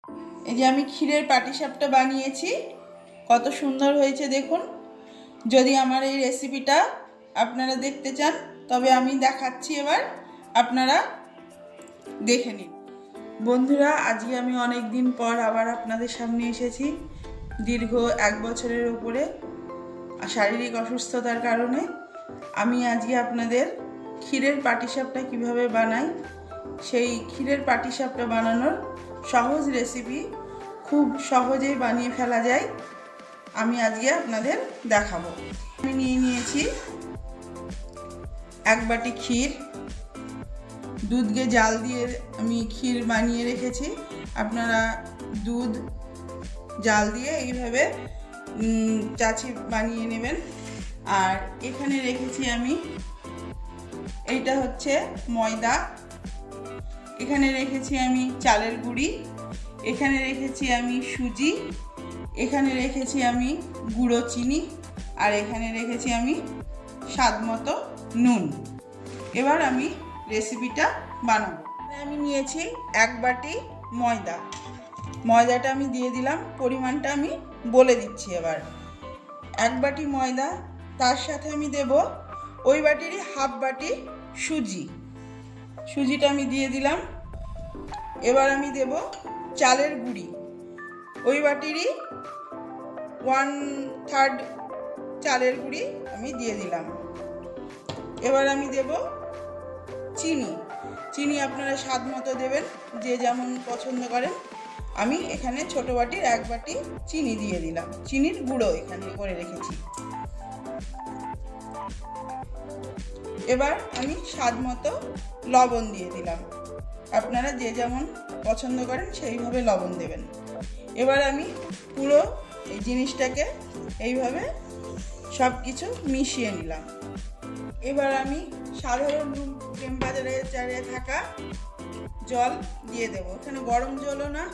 এই যে আমি ক্ষীরের পাটিসাপটা বানিয়েছি, কত সুন্দর হয়েছে দেখুন। যদি আমার এই রেসিপিটা আপনারা দেখতে চান তবে আমি দেখাচ্ছি, এবার আপনারা দেখে নিন। বন্ধুরা, আজকে আমি অনেক দিন পর আবার আপনাদের সামনে এসেছি। দীর্ঘ 1 বছরের উপরে শারীরিক অসুস্থতার কারণে আমি আজকে আপনাদের ক্ষীরের পাটিসাপটা কিভাবে বানাই, সেই ক্ষীরের পাটিসাপটা বানানোর সহজ রেসিপি, খুব সহজেই বানিয়ে ফেলা যায়, আমি আজকে আপনাদের দেখাবো। আমি নিয়ে নিয়েছি 1 বাটি ক্ষীর। দুধকে জাল দিয়ে আমি ক্ষীর বানিয়ে রেখেছি। আপনারা দুধ জাল দিয়ে এইভাবে চাচি বানিয়ে নেবেন। আর এখানে রেখেছি আমি, এইটা হচ্ছে ময়দা, এখানে রেখেছি আমি চালের গুঁড়ি, এখানে রেখেছি আমি সুজি, এখানে রেখেছি আমি গুঁড়ো চিনি, আর এখানে রেখেছি আমি স্বাদ মতো নুন। এবার আমি রেসিপিটা বানাবো। আমি নিয়েছি 1 বাটি ময়দা। ময়দাটা আমি দিয়ে দিলাম, পরিমাণটা আমি বলে দিচ্ছি। এবার 1 বাটি ময়দা, তার সাথে আমি দেব ওই বাটিরই হাফ বাটি সুজি। সুজিটা আমি দিয়ে দিলাম। এবার আমি দেব চালের গুঁড়ি, ওই বাটিরই 1/3 চালের গুঁড়ি আমি দিয়ে দিলাম। এবার আমি দেব চিনি। চিনি আপনারা স্বাদ মতো দেবেন, যে যেমন পছন্দ করেন। আমি এখানে ছোট বাটির 1 বাটি চিনি দিয়ে দিলাম, চিনির গুঁড়ো এখানে করে রেখেছি। এবার আমি স্বাদ মতো লবণ দিয়ে দিলাম, আপনারা যে যেমন পছন্দ করেন সেইভাবে লবণ দেবেন। এবার আমি পুরো এই জিনিসটাকে এইভাবে সব কিছু মিশিয়ে নিলাম। এবার আমি সাধারণ রুম টেম্পারেচারে থাকা জল দিয়ে দেব। এখানে গরম জলও না,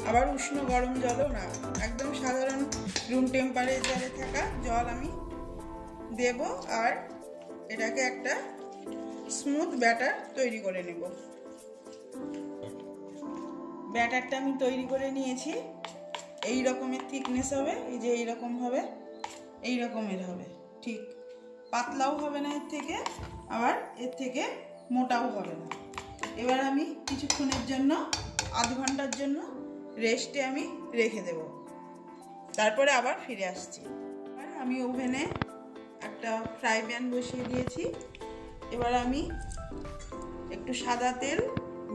আবার উষ্ণ গরম জলও না, একদম সাধারণ রুম টেম্পারেচারে থাকা জল আমি দেব। আর এটাকে একটা স্মুথ ব্যাটার তৈরি করে নেব। ব্যাটারটা আমি তৈরি করে নিয়েছি। এই রকমের থিকনেস হবে, এই যে এইরকম হবে, এই রকমের হবে। ঠিক পাতলাও হবে না এর থেকে, আবার এর থেকে মোটাও হবে না। এবার আমি কিছুক্ষণের জন্য, আধ ঘন্টার জন্য রেস্টে আমি রেখে দেব, তারপরে আবার ফিরে আসছি। আর আমি ওভেনে একটা ফ্রাই প্যান বসিয়ে দিয়েছি। এবার আমি একটু সাদা তেল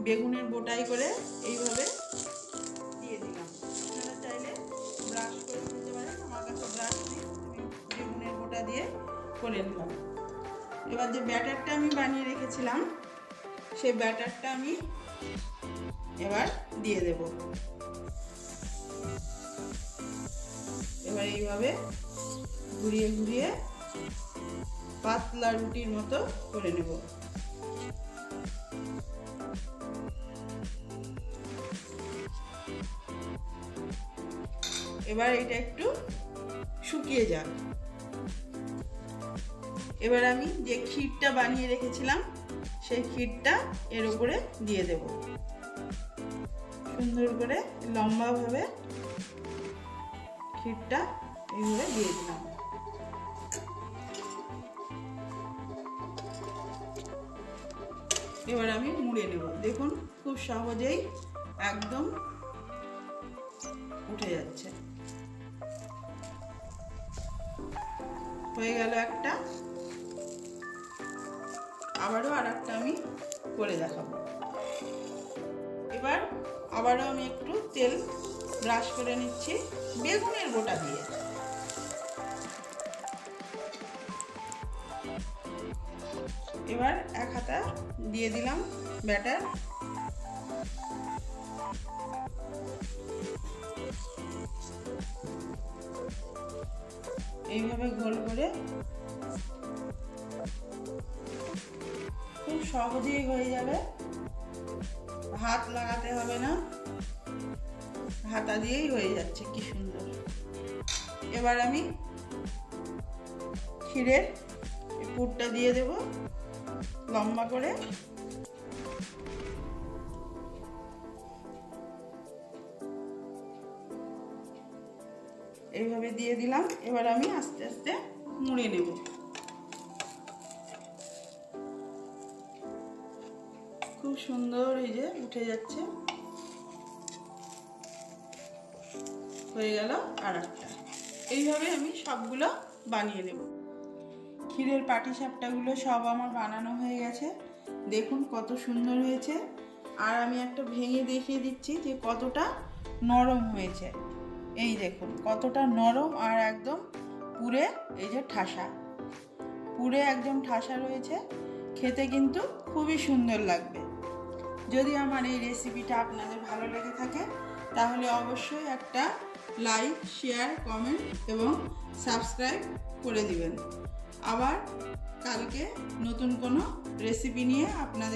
বেগুনের বোটাই করে এইভাবে দিয়ে দিলাম। আপনারা চাইলে ব্রাশ করে নিতে পারেন, আমার কাছে ব্রাশ নেই, আমি বেগুনের বোটা দিয়ে করে নিলাম। এবার যে ব্যাটারটা আমি বানিয়ে রেখেছিলাম, সেই ব্যাটারটা আমি এবার দিয়ে দেব। এবার এইভাবে ঘুরিয়ে ঘুরিয়ে পাতলা রুটির মতো করে নেব। এবার এটা একটু শুকিয়ে যাক। এবার আমি যে ক্ষীরটা বানিয়ে রেখেছিলাম, সেই ক্ষীরটা এর উপরে দিয়ে দেব। সুন্দর করে লম্বাভাবে ক্ষীরটা এইভাবে দিয়ে দিলাম। এবার আমি মুড়ে নেব। দেখুন খুব সহজেই একদম উঠে যাচ্ছে। হয়ে গেল একটা। আবারও আর একটা আমি করে দেখাবো। এবার আবারও আমি একটু তেল ব্রাশ করে নিচ্ছি বেগুনের বোটা দিয়ে। এবার 1 হাতা দিয়ে দিলাম ব্যাটার। এইভাবে গোল করে খুব সহজেই হয়ে যাবে, হাত লাগাতে হবে না, হাতা দিয়েই হয়ে যাচ্ছে, কি সুন্দর। এবার আমি ক্ষীরের পুরটা দিয়ে দেব লম্বা করে। এইভাবে দিয়ে দিলাম। এবার আমি আস্তে আস্তে মুড়ে নেব। খুব সুন্দর এই যে উঠে যাচ্ছে। হয়ে গেল আর একটা। এইভাবে আমি সবগুলো বানিয়ে নেব। ক্ষীরের পাটিসাপটাগুলো সব আমার বানানো হয়ে গেছে। দেখুন কত সুন্দর হয়েছে। আর আমি একটা ভেঙে দেখিয়ে দিচ্ছি যে কতটা নরম হয়েছে। এই দেখুন কতটা নরম আর একদম পুরে এই যে ঠাসা, পুরে একদম ঠাসা রয়েছে। খেতে কিন্তু খুবই সুন্দর লাগবে। যদি আমার এই রেসিপিটা আপনাদের ভালো লেগে থাকে তাহলে অবশ্যই একটা লাইক, শেয়ার, কমেন্ট এবং সাবস্ক্রাইব করে দিবেন। আবার কালকে নতুন কোনো রেসিপি নিয়ে আপনাদের